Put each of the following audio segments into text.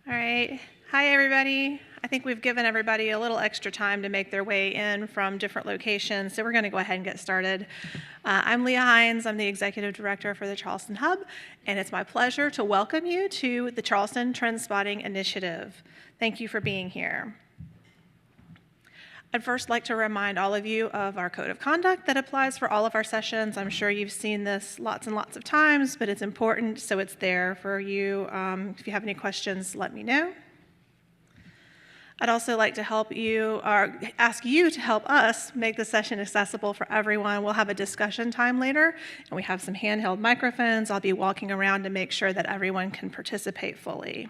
All right. Hi, everybody. I think we've given everybody a little extra time to make their way in from different locations, so we're going to go ahead and get started. I'm Leah Hines. I'm the Executive Director for the Charleston Hub, and it's my pleasure to welcome you to the Charleston Trendspotting Initiative. Thank you for being here. I'd first like to remind all of you of our code of conduct that applies for all of our sessions. I'm sure you've seen this lots and lots of times, but it's important, so it's there for you. If you have any questions, let me know. I'd also like to help you, or ask you to help us make the session accessible for everyone. We'll have a discussion time later, and we have some handheld microphones. I'll be walking around to make sure that everyone can participate fully.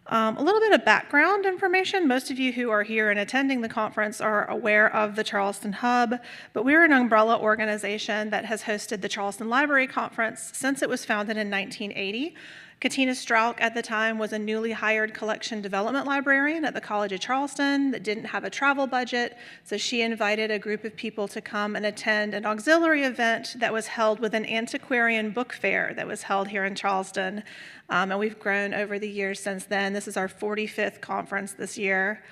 A little bit of background information. Most of you who are here and attending the conference are aware of the Charleston Hub, but we're an umbrella organization that has hosted the Charleston Library Conference since it was founded in 1980. Katina Strauch at the time was a newly hired collection development librarian at the College of Charleston that didn't have a travel budget, so she invited a group of people to come and attend an auxiliary event that was held with an antiquarian book fair that was held here in Charleston. And we've grown over the years since then. This is our 45th conference this year.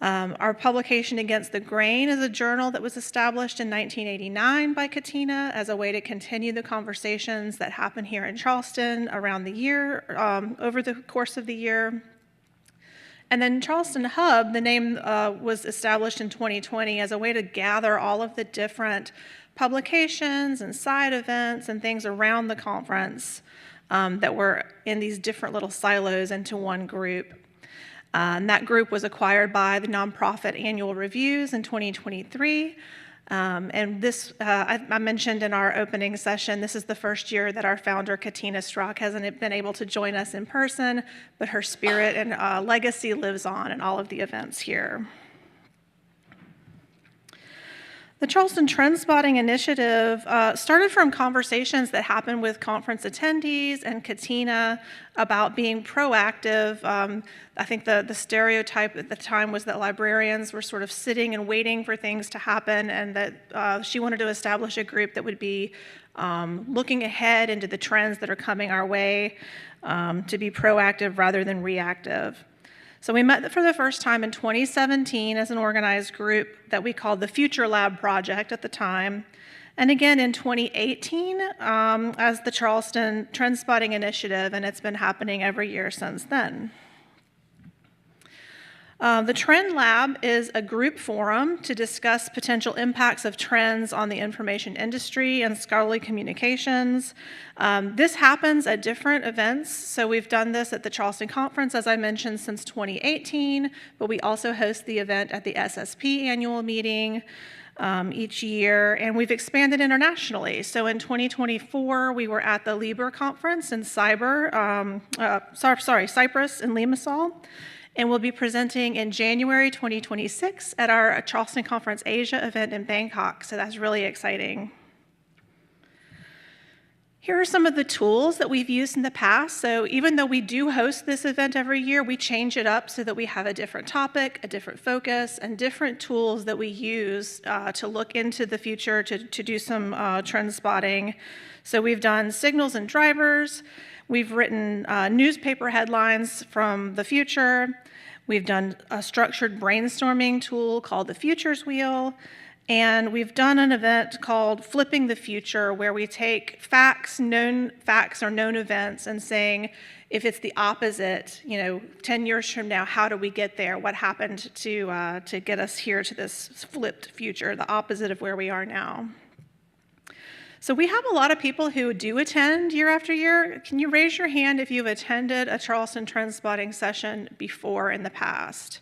Our publication Against the Grain is a journal that was established in 1989 by Katina as a way to continue the conversations that happen here in Charleston around the year, over the course of the year. And then Charleston Hub, the name was established in 2020 as a way to gather all of the different publications and side events and things around the conference that were in these different little silos into one group. And that group was acquired by the nonprofit Annual Reviews in 2023. And this, I mentioned in our opening session, this is the first year that our founder, Katina Strauch, hasn't been able to join us in person, but her spirit and legacy lives on in all of the events here. The Charleston Trendspotting Initiative started from conversations that happened with conference attendees and Katina about being proactive. I think the stereotype at the time was that librarians were sort of sitting and waiting for things to happen, and that she wanted to establish a group that would be looking ahead into the trends that are coming our way, to be proactive rather than reactive. So we met for the first time in 2017 as an organized group that we called the Future Lab Project at the time, and again in 2018 as the Charleston Trendspotting Initiative, and it's been happening every year since then. The Trend Lab is a group forum to discuss potential impacts of trends on the information industry and scholarly communications. This happens at different events. So we've done this at the Charleston Conference, as I mentioned, since 2018, but we also host the event at the SSP annual meeting each year, and we've expanded internationally. So in 2024, we were at the Liber Conference in Cyprus in Limassol. And we'll be presenting in January 2026 at our Charleston Conference Asia event in Bangkok, so that's really exciting. Here are some of the tools that we've used in the past. So even though we do host this event every year, we change it up so that we have a different topic, a different focus, and different tools that we use to look into the future, to do some trend spotting. So we've done signals and drivers. We've written newspaper headlines from the future. We've done a structured brainstorming tool called the Futures Wheel. And we've done an event called Flipping the Future, where we take known facts or known events and saying, if it's the opposite, 10 years from now, how do we get there? What happened to get us here to this flipped future, the opposite of where we are now? So we have a lot of people who do attend year after year. Can you raise your hand if you've attended a Charleston Trendspotting session before in the past?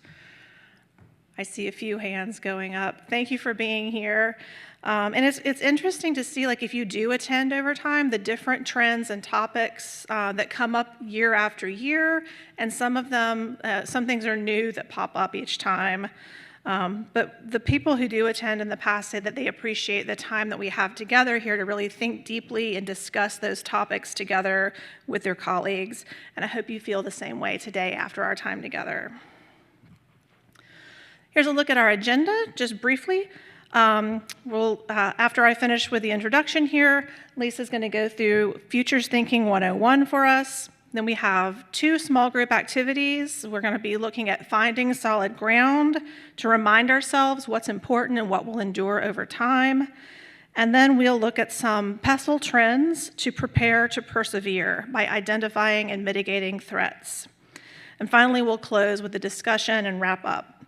I see a few hands going up. Thank you for being here. And it's interesting to see, if you do attend over time, the different trends and topics that come up year after year, and some of them, some things are new that pop up each time. But the people who do attend in the past say that they appreciate the time that we have together here to really think deeply and discuss those topics together with their colleagues. And I hope you feel the same way today after our time together. Here's a look at our agenda, just briefly. After I finish with the introduction here, Lisa's going to go through Futures Thinking 101 for us. Then we have 2 small group activities. We're going to be looking at finding solid ground to remind ourselves what's important and what will endure over time. And then we'll look at some pestle trends to prepare to persevere by identifying and mitigating threats. And finally, we'll close with a discussion and wrap up.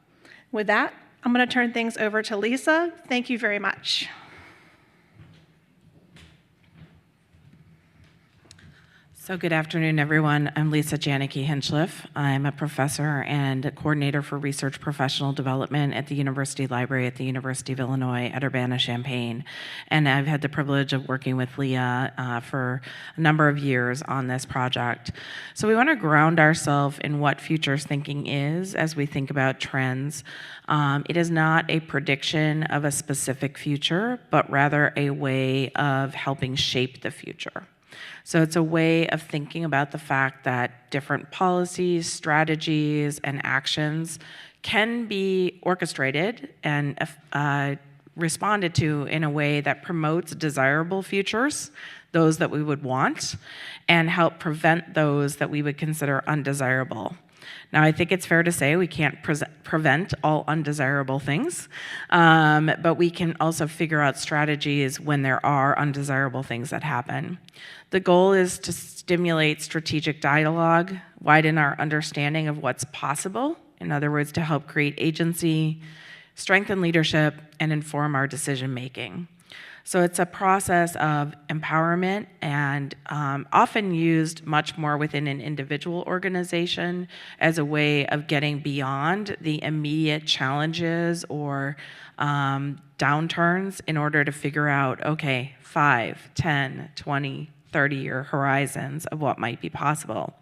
With that, I'm going to turn things over to Lisa. Thank you very much. So good afternoon, everyone. I'm Lisa Janicki Hinchliffe. I'm a professor and a coordinator for research professional development at the University Library at the University of Illinois at Urbana-Champaign. And I've had the privilege of working with Leah for a number of years on this project. So we want to ground ourselves in what futures thinking is as we think about trends. It is not a prediction of a specific future, but rather a way of helping shape the future. So it's a way of thinking about the fact that different policies, strategies, and actions can be orchestrated and responded to in a way that promotes desirable futures, those that we would want, and help prevent those that we would consider undesirable. Now, I think it's fair to say we can't prevent all undesirable things, but we can also figure out strategies when there are undesirable things that happen. The goal is to stimulate strategic dialogue, widen our understanding of what's possible, in other words, to help create agency, strengthen leadership, and inform our decision-making. So it's a process of empowerment and often used much more within an individual organization as a way of getting beyond the immediate challenges or downturns in order to figure out, okay, 5, 10, 20, 30-year horizons of what might be possible.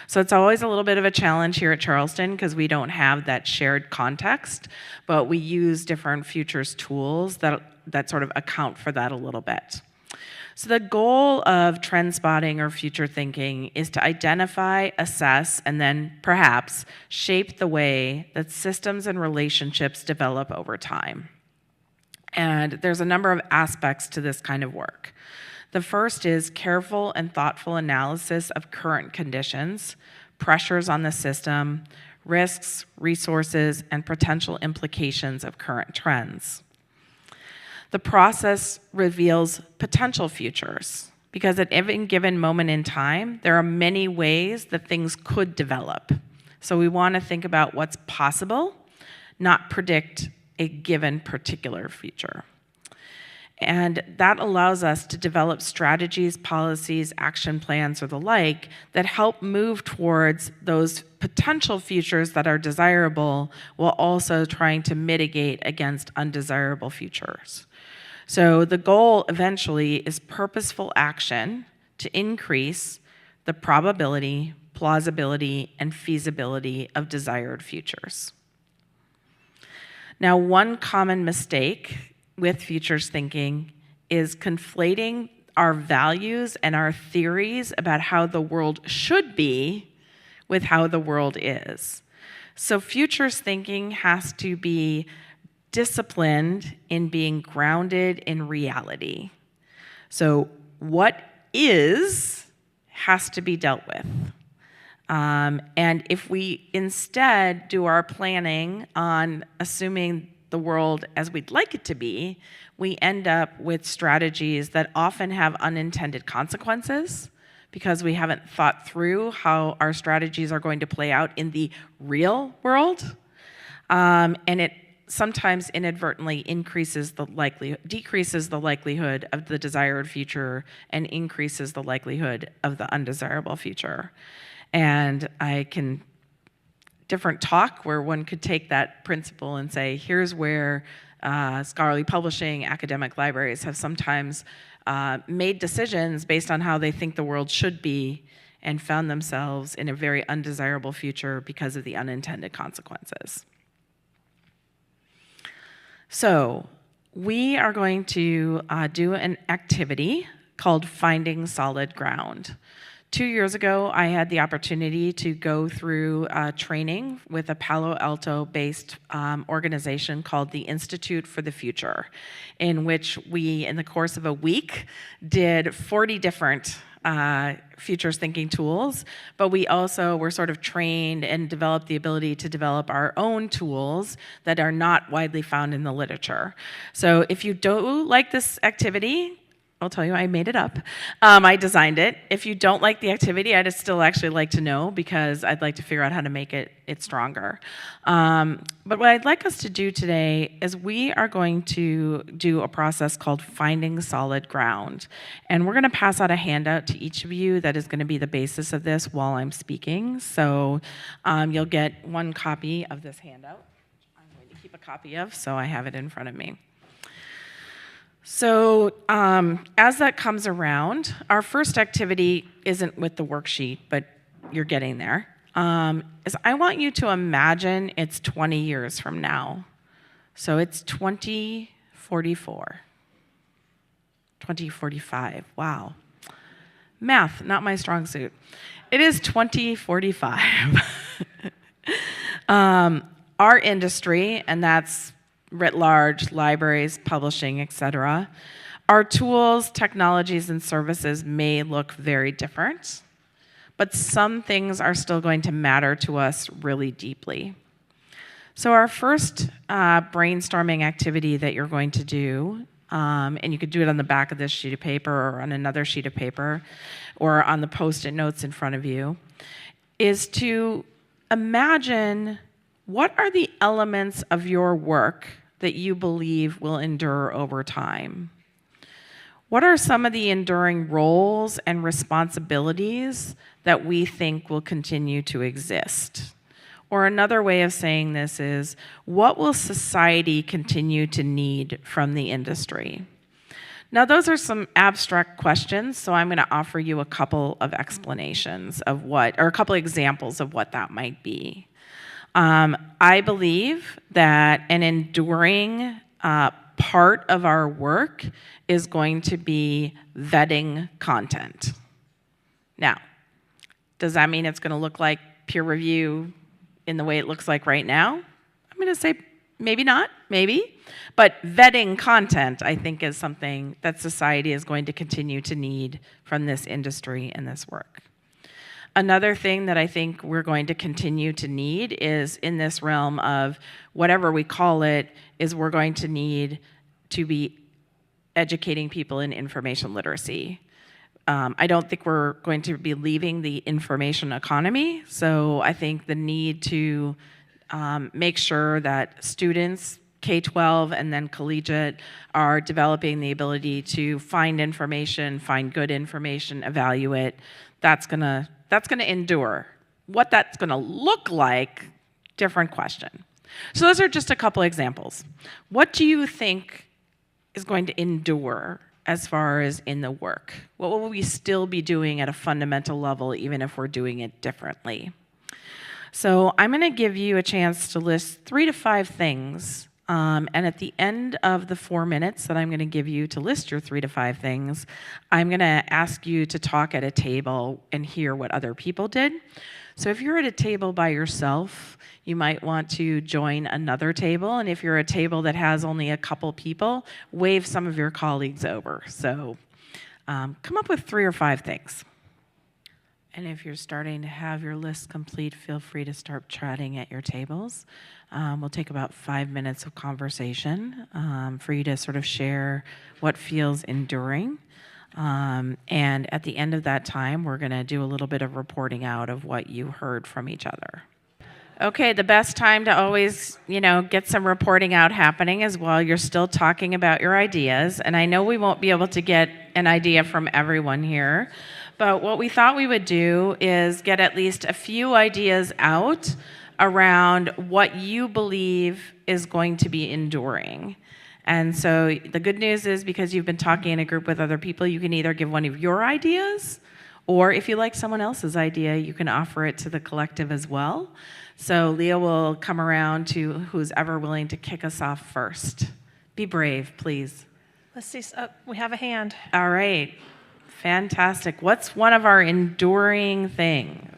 So it's always a little bit of a challenge here at Charleston because we don't have that shared context, but we use different futures tools that sort of account for that a little bit. So the goal of trend spotting or future thinking is to identify, assess, and then perhaps shape the way that systems and relationships develop over time. And there's a number of aspects to this kind of work. The first is careful and thoughtful analysis of current conditions, pressures on the system, risks, resources, and potential implications of current trends. The process reveals potential futures because at any given moment in time, there are many ways that things could develop. So we want to think about what's possible, not predict a given particular future. And that allows us to develop strategies, policies, action plans, or the like that help move towards those potential futures that are desirable while also trying to mitigate against undesirable futures. So the goal eventually is purposeful action to increase the probability, plausibility, and feasibility of desired futures. Now, one common mistake with futures thinking is conflating our values and our theories about how the world should be with how the world is. So futures thinking has to be disciplined in being grounded in reality. So what is has to be dealt with. And if we instead do our planning on assuming the world as we'd like it to be, we end up with strategies that often have unintended consequences because we haven't thought through how our strategies are going to play out in the real world. And it sometimes inadvertently decreases the likelihood of the desired future and increases the likelihood of the undesirable future. And different talk where one could take that principle and say, here's where scholarly publishing, academic libraries have sometimes made decisions based on how they think the world should be and found themselves in a very undesirable future because of the unintended consequences. So we are going to do an activity called Finding Solid Ground. 2 years ago, I had the opportunity to go through training with a Palo Alto-based organization called the Institute for the Future, in which we, in the course of a week, did 40 different futures thinking tools, but we also were sort of trained and developed the ability to develop our own tools that are not widely found in the literature. So if you don't like this activity, I'll tell you, I made it up. I designed it. If you don't like the activity, I'd still actually like to know, because I'd like to figure out how to make it stronger. But what I'd like us to do today is we are going to do a process called finding solid ground. And we're going to pass out a handout to each of you that is going to be the basis of this while I'm speaking. So you'll get one copy of this handout. I'm going to keep a copy of, so I have it in front of me. So as that comes around, our first activity isn't with the worksheet, but you're getting there, is I want you to imagine it's 20 years from now. So it's 2044, 2045, wow. Math, not my strong suit. It is 2045. Our industry, and that's writ large, libraries, publishing, etc. Our tools, technologies, and services may look very different, but some things are still going to matter to us really deeply. So our first brainstorming activity that you're going to do, and you could do it on the back of this sheet of paper or on another sheet of paper or on the Post-it notes in front of you, is to imagine what are the elements of your work that you believe will endure over time? What are some of the enduring roles and responsibilities that we think will continue to exist? Or another way of saying this is, what will society continue to need from the industry? Now, those are some abstract questions, so I'm going to offer you a couple of explanations of or a couple examples of what that might be. I believe that an enduring part of our work is going to be vetting content. Now, does that mean it's going to look like peer review in the way it looks like right now? I'm going to say maybe not, maybe. But vetting content, I think, is something that society is going to continue to need from this industry and this work. Another thing that I think we're going to continue to need is in this realm of whatever we call it, is we're going to need to be educating people in information literacy. I don't think we're going to be leaving the information economy, so I think the need to make sure that students, K-12 and then collegiate, are developing the ability to find information, find good information, evaluate, that's gonna endure. What that's gonna look like, different question. So those are just a couple examples. What do you think is going to endure as far as in the work? What will we still be doing at a fundamental level, even if we're doing it differently? So I'm gonna give you a chance to list 3 to 5 things. And at the end of the 4 minutes that I'm going to give you to list your 3 to 5 things, I'm going to ask you to talk at a table and hear what other people did. So if you're at a table by yourself, you might want to join another table. And if you're a table that has only a couple people, wave some of your colleagues over. So come up with 3 or 5 things. And if you're starting to have your list complete, feel free to start chatting at your tables. We'll take about 5 minutes of conversation for you to sort of share what feels enduring. And at the end of that time, we're going to do a little bit of reporting out of what you heard from each other. Okay, the best time to always, get some reporting out happening is while you're still talking about your ideas. And I know we won't be able to get an idea from everyone here, but what we thought we would do is get at least a few ideas out around what you believe is going to be enduring. And so the good news is, because you've been talking in a group with other people, you can either give one of your ideas, or if you like someone else's idea, you can offer it to the collective as well. So Leah will come around to who's ever willing to kick us off first. Be brave, please. Let's see, we have a hand. All right, fantastic. What's one of our enduring things?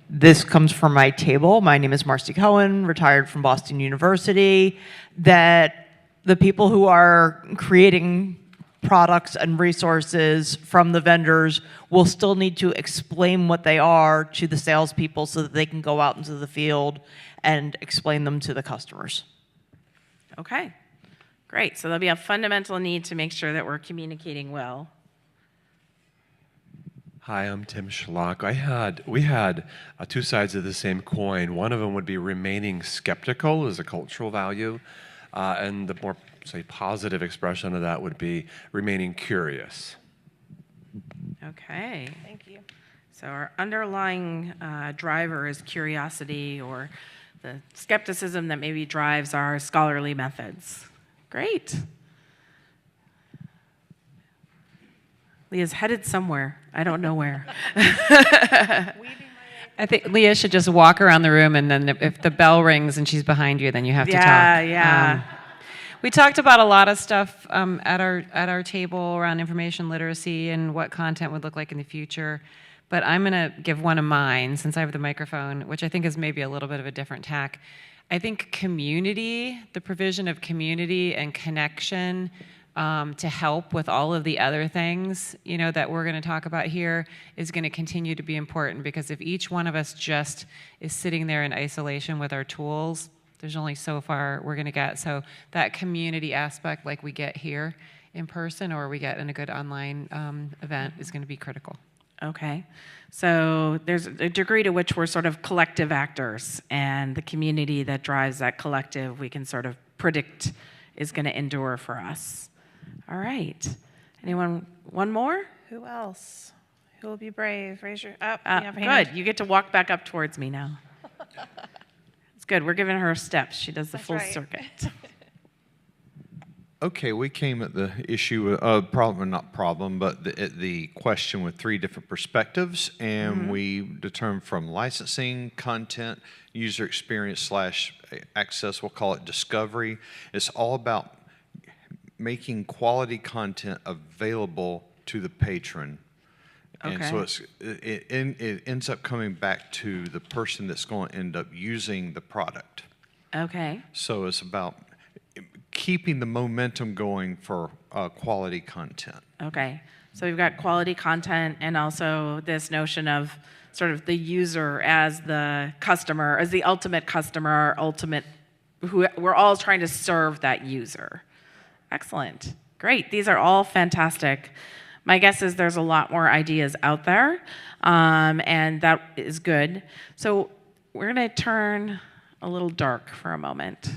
This comes from my table. My name is Marcy Cohen, retired from Boston University. That the people who are creating products and resources from the vendors will still need to explain what they are to the salespeople so that they can go out into the field and explain them to the customers. Okay, great. So there'll be a fundamental need to make sure that we're communicating well. Hi, I'm Tim Schlock. We had two sides of the same coin. One of them would be remaining skeptical as a cultural value, and the more, say, positive expression of that would be remaining curious. Okay. Thank you. So our underlying driver is curiosity, or the skepticism that maybe drives our scholarly methods. Great. Leah's headed somewhere. I don't know where. I think Leah should just walk around the room, and then if the bell rings and she's behind you, then you have to talk. Yeah. We talked about a lot of stuff at our table around information literacy and what content would look like in the future. But I'm going to give one of mine, since I have the microphone, which I think is maybe a little bit of a different tack. I think community, the provision of community and connection to help with all of the other things, that we're going to talk about here, is going to continue to be important, because if each one of us just is sitting there in isolation with our tools, there's only so far we're going to get. So that community aspect, like we get here in person or we get in a good online event, is going to be critical. Okay. So there's a degree to which we're sort of collective actors, and the community that drives that collective we can sort of predict is going to endure for us. All right. Anyone? One more? Who else? Who will be brave? Raise your up. Good. You get to walk back up towards me now. It's good. We're giving her steps. She does the full circuit. Okay, we came at the issue, but the question with three different perspectives, and we determined from licensing, content, user experience / access, we'll call it discovery. It's all about making quality content available to the patron. And so it ends up coming back to the person that's going to end up using the product. Okay. So it's about keeping the momentum going for quality content. Okay. So we've got quality content, and also this notion of sort of the user as the customer, as the ultimate customer, who we're all trying to serve that user. Excellent. Great. These are all fantastic. My guess is there's a lot more ideas out there, and that is good. So we're going to turn a little dark for a moment.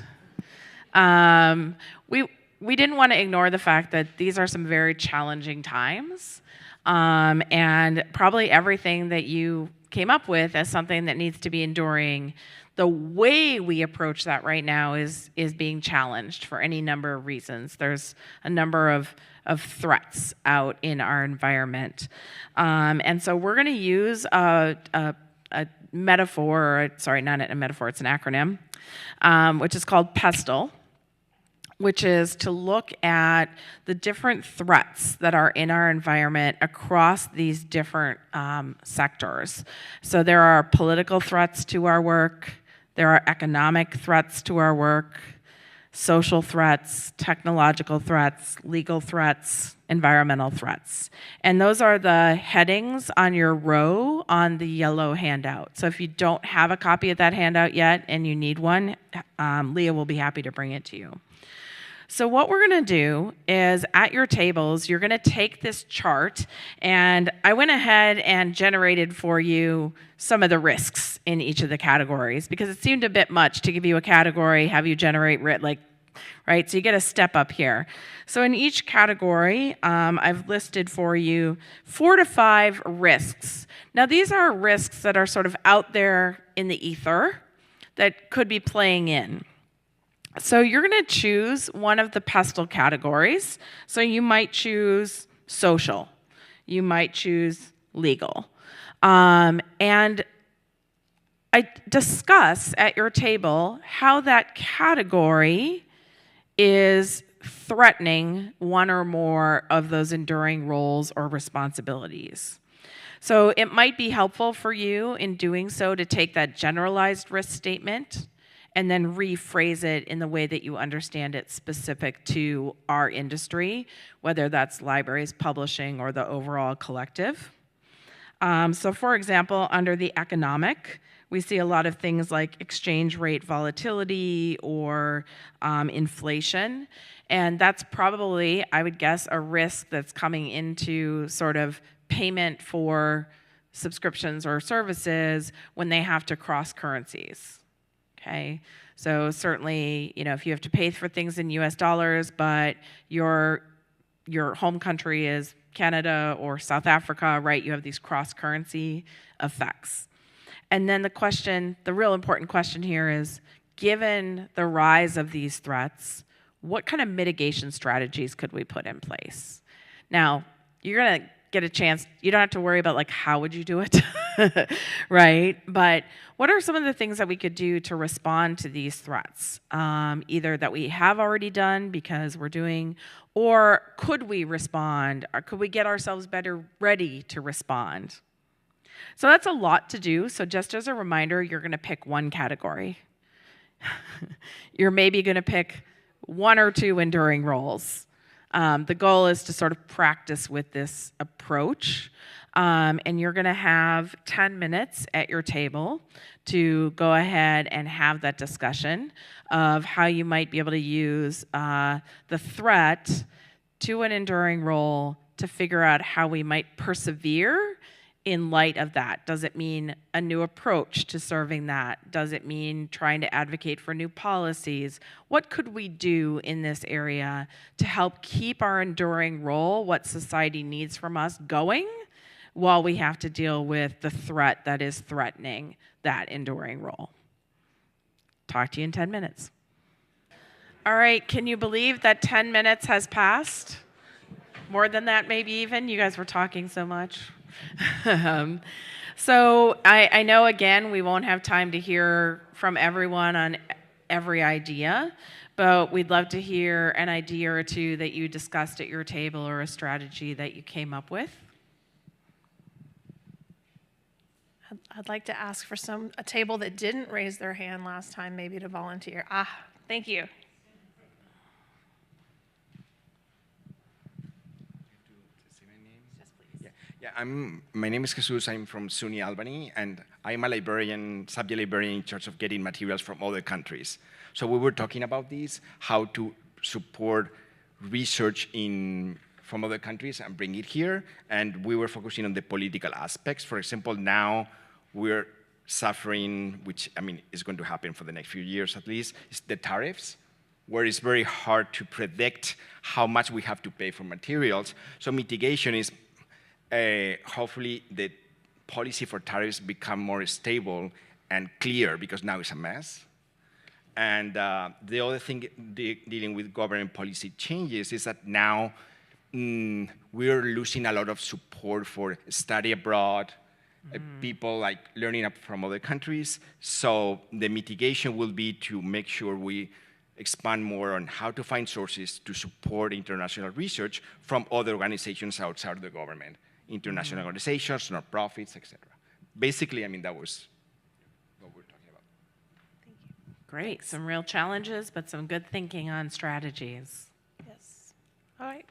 We didn't want to ignore the fact that these are some very challenging times, and probably everything that you came up with as something that needs to be enduring, the way we approach that right now is being challenged for any number of reasons. There's a number of threats out in our environment. And so we're going to use a metaphor, sorry, not a metaphor, it's an acronym, which is called PESTLE, which is to look at the different threats that are in our environment across these different sectors. So there are political threats to our work, there are economic threats to our work, social threats, technological threats, legal threats, environmental threats. And those are the headings on your row on the yellow handout. So if you don't have a copy of that handout yet and you need one, Leah will be happy to bring it to you. So what we're going to do is, at your tables, you're going to take this chart, and I went ahead and generated for you some of the risks in each of the categories, because it seemed a bit much to give you a category, have you generate right? So you get a step up here. So in each category, I've listed for you 4 to 5 risks. Now these are risks that are sort of out there in the ether that could be playing in. So you're going to choose one of the PESTLE categories. So you might choose social. You might choose legal. And I discuss at your table how that category is threatening one or more of those enduring roles or responsibilities. So it might be helpful for you in doing so to take that generalized risk statement and then rephrase it in the way that you understand it specific to our industry, whether that's libraries, publishing, or the overall collective. So for example, under the economic, we see a lot of things like exchange rate volatility or inflation. And that's probably, I would guess, a risk that's coming into sort of payment for subscriptions or services when they have to cross currencies. Okay, so certainly, if you have to pay for things in US dollars, but your home country is Canada or South Africa, right? You have these cross-currency effects. And then the real important question here is, given the rise of these threats, what kind of mitigation strategies could we put in place? Now, you're gonna get a chance, you don't have to worry about like, how would you do it, right? But what are some of the things that we could do to respond to these threats? Either that we have already done because we're doing, or could we respond, or could we get ourselves better ready to respond? So that's a lot to do. So just as a reminder, you're gonna pick one category. You're maybe gonna pick one or two enduring roles. The goal is to sort of practice with this approach. And you're gonna have 10 minutes at your table to go ahead and have that discussion of how you might be able to use the threat to an enduring role to figure out how we might persevere in light of that. Does it mean a new approach to serving that? Does it mean trying to advocate for new policies? What could we do in this area to help keep our enduring role, what society needs from us, going while we have to deal with the threat that is threatening that enduring role? Talk to you in 10 minutes. All right, can you believe that 10 minutes has passed? More than that, maybe even. You guys were talking so much. So I know, again, we won't have time to hear from everyone on every idea, but we'd love to hear an idea or two that you discussed at your table or a strategy that you came up with. I'd like to ask for a table that didn't raise their hand last time, maybe to volunteer. Thank you. My name is Jesus. I'm from SUNY Albany, and I'm a librarian, subject librarian in charge of getting materials from other countries. So we were talking about this, how to support research from other countries and bring it here, and we were focusing on the political aspects. For example, now we're suffering, which is going to happen for the next few years at least, is the tariffs, where it's very hard to predict how much we have to pay for materials. So mitigation is hopefully the policy for tariffs become more stable and clear, because now it's a mess. And the other thing dealing with government policy changes is that now we're losing a lot of support for study abroad, people like learning up from other countries. So the mitigation will be to make sure we expand more on how to find sources to support international research from other organizations outside of the government. International organizations, nonprofits, etc. Basically, that was what we're talking about. Thank you. Great, some real challenges, but some good thinking on strategies. Yes. All right.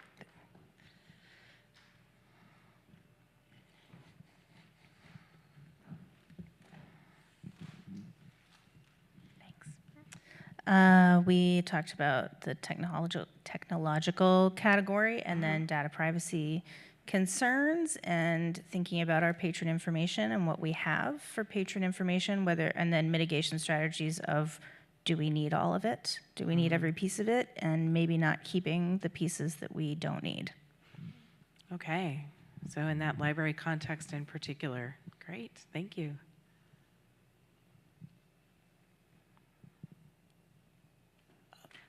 We talked about the technological category, and then data privacy concerns, and thinking about our patron information and what we have for patron information, and then mitigation strategies of, do we need all of it? Do we need every piece of it? And maybe not keeping the pieces that we don't need. Okay, so in that library context in particular. Great, thank you.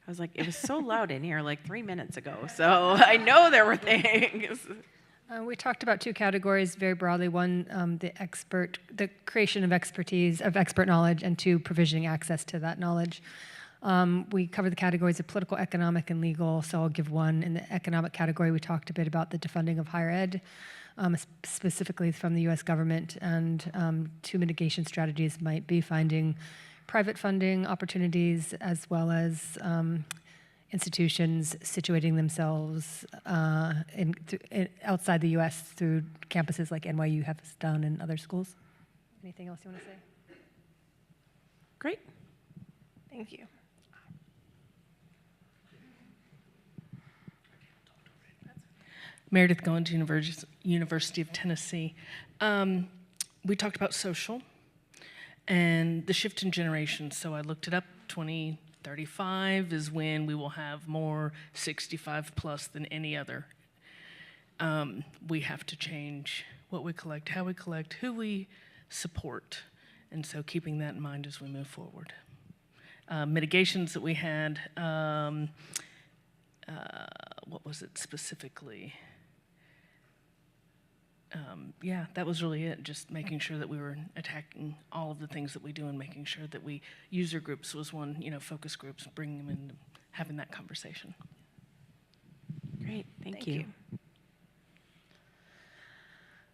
I was like, it was so loud in here like 3 minutes ago, so I know there were things. We talked about two categories very broadly. One, the creation of expertise, of expert knowledge, and two, provisioning access to that knowledge. We covered the categories of political, economic, and legal, so I'll give one. In the economic category, we talked a bit about the defunding of higher ed, specifically from the US government, and two mitigation strategies might be finding private funding opportunities as well as institutions situating themselves outside the U.S. through campuses like NYU has done and other schools. Anything else you want to say? Great. Thank you. Meredith Goins, University of Tennessee. We talked about social and the shift in generations. So I looked it up. 2035 is when we will have more 65 plus than any other. We have to change what we collect, how we collect, who we support. And so keeping that in mind as we move forward. Mitigations that we had, what was it specifically? Yeah, that was really it, just making sure that we were attacking all of the things that we do and making sure that we, user groups was one, focus groups, bringing them in, having that conversation. Great, thank you.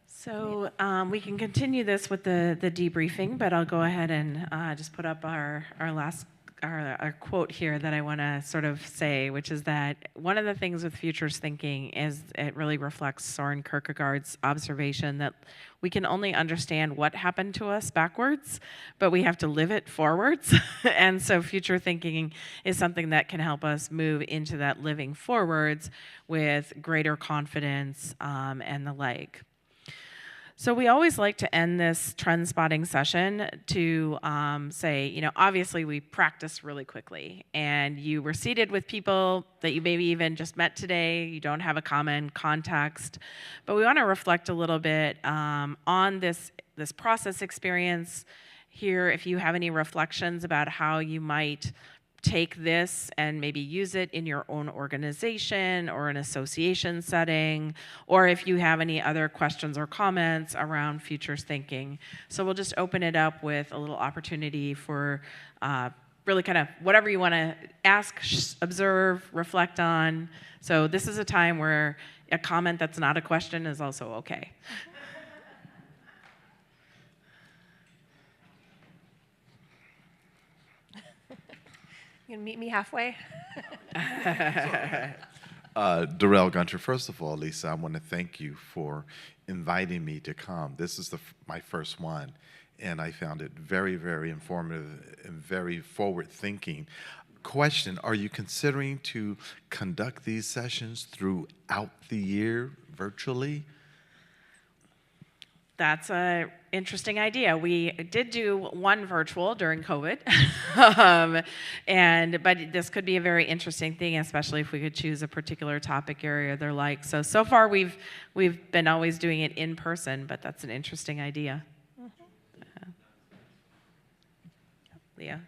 So we can continue this with the debriefing, but I'll go ahead and just put up our last our quote here that I want to sort of say, which is that one of the things with futures thinking is it really reflects Soren Kierkegaard's observation that we can only understand what happened to us backwards, but we have to live it forwards. And so future thinking is something that can help us move into that living forwards with greater confidence and the like. So we always like to end this trend spotting session to say, obviously we practice really quickly and you were seated with people that you maybe even just met today, you don't have a common context, but we want to reflect a little bit on this process experience here. If you have any reflections about how you might take this and maybe use it in your own organization or an association setting, or if you have any other questions or comments around futures thinking. So we'll just open it up with a little opportunity for really kind of whatever you want to ask, observe, reflect on. So this is a time where a comment that's not a question is also okay. You gonna meet me halfway? Darrell Gunter, first of all, Lisa, I want to thank you for inviting me to come. This is my first one, and I found it very, very informative and very forward-thinking. Question, are you considering to conduct these sessions throughout the year virtually? That's an interesting idea. We did do one virtual during COVID, but this could be a very interesting thing, especially if we could choose a particular topic area they're like. So far we've been always doing it in person, but that's an interesting idea. Leah.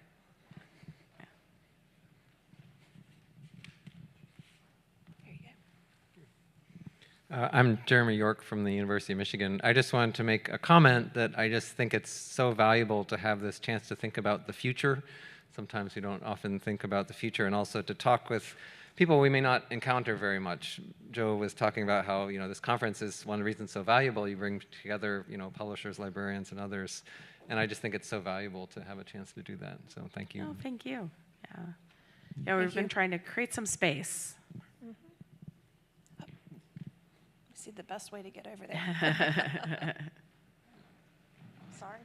I'm Jeremy York from the University of Michigan. I just wanted to make a comment that I just think it's so valuable to have this chance to think about the future. Sometimes we don't often think about the future, and also to talk with people we may not encounter very much. Joe was talking about how this conference is one reason so valuable. You bring together publishers, librarians, and others, and I just think it's so valuable to have a chance to do that. So thank you. Oh, thank you. Yeah, we've been trying to create some space. See the best way to get over there. Sorry.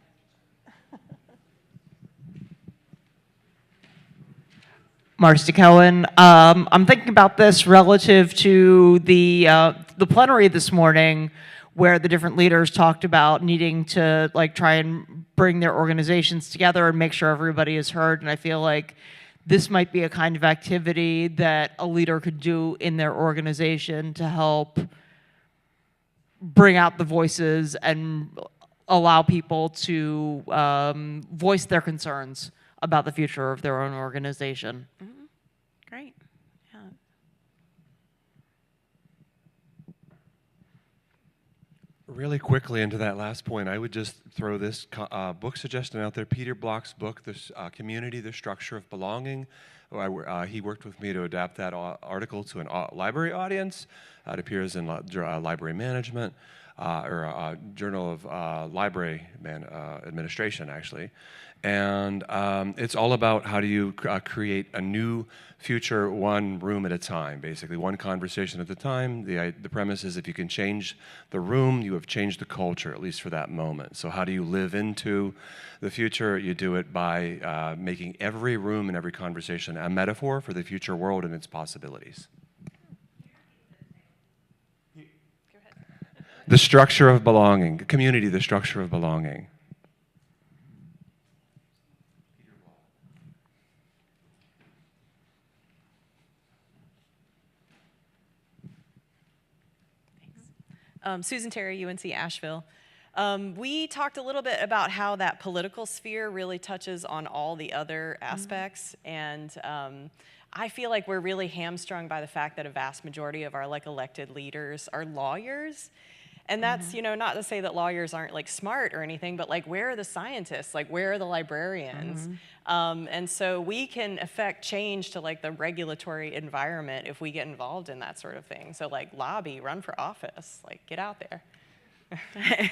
Marcy Cohen. I'm thinking about this relative to the plenary this morning, where the different leaders talked about needing to try and bring their organizations together and make sure everybody is heard. And I feel like this might be a kind of activity that a leader could do in their organization to help bring out the voices and allow people to voice their concerns about the future of their own organization. Mm-hmm. Great. Yeah. Really quickly into that last point, I would just throw this book suggestion out there. Peter Block's book, "This Community, the Structure of Belonging." He worked with me to adapt that article to a library audience. It appears in library management. or Journal of Library Administration, actually. And it's all about how do you create a new future one room at a time, basically one conversation at a time. The premise is if you can change the room, you have changed the culture, at least for that moment. So how do you live into the future? You do it by making every room and every conversation a metaphor for the future world and its possibilities. The structure of belonging, community, the structure of belonging. Susan Terry, UNC Asheville. We talked a little bit about how that political sphere really touches on all the other aspects, and I feel like we're really hamstrung by the fact that a vast majority of our elected leaders are lawyers. And that's, not to say that lawyers aren't smart or anything, but where are the scientists? Where are the librarians? And so we can affect change to the regulatory environment if we get involved in that sort of thing. So lobby, run for office, get out there. It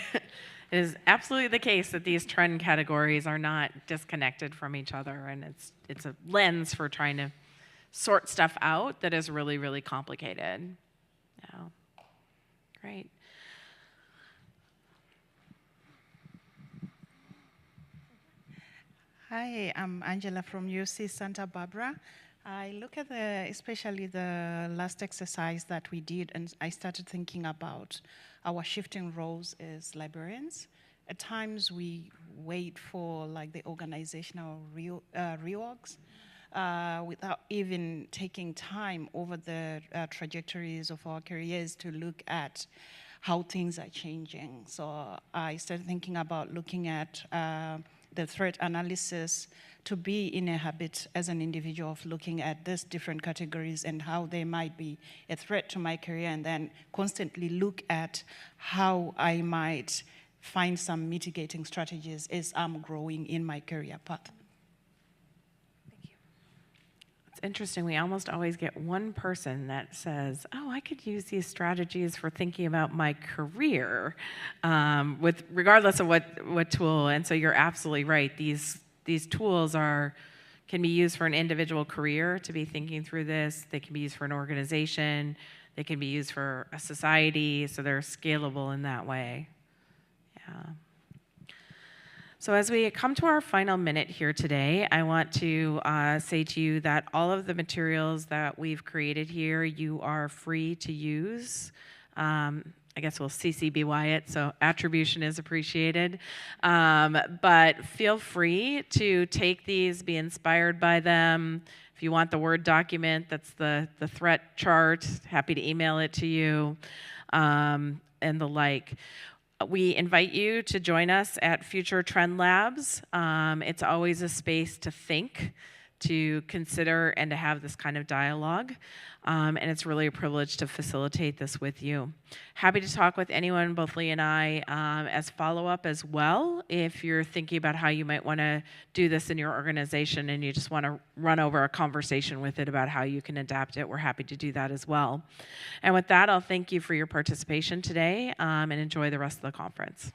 is absolutely the case that these trend categories are not disconnected from each other, and it's a lens for trying to sort stuff out that is really, really complicated. Yeah. Great. Hi, I'm Angela from UC Santa Barbara. I look at especially the last exercise that we did, and I started thinking about our shifting roles as librarians. At times we wait for the organizational reorgs without even taking time over the trajectories of our careers to look at how things are changing. So I started thinking about looking at the threat analysis to be in a habit as an individual of looking at these different categories and how they might be a threat to my career, and then constantly look at how I might find some mitigating strategies as I'm growing in my career path. It's interesting, we almost always get one person that says, oh, I could use these strategies for thinking about my career, regardless of what tool. And so you're absolutely right. These tools can be used for an individual career to be thinking through this. They can be used for an organization. They can be used for a society, so they're scalable in that way. Yeah. So as we come to our final minute here today, I want to say to you that all of the materials that we've created here, you are free to use. I guess we'll CCBY it, so attribution is appreciated. But feel free to take these, be inspired by them. If you want the Word document, that's the threat chart, happy to email it to you, and the like. We invite you to join us at future Trend Labs. It's always a space to think, to consider, and to have this kind of dialogue. And it's really a privilege to facilitate this with you. Happy to talk with anyone, both Lee and I, as follow-up as well. If you're thinking about how you might want to do this in your organization and you just want to run over a conversation with it about how you can adapt it, we're happy to do that as well. And with that, I'll thank you for your participation today and enjoy the rest of the conference.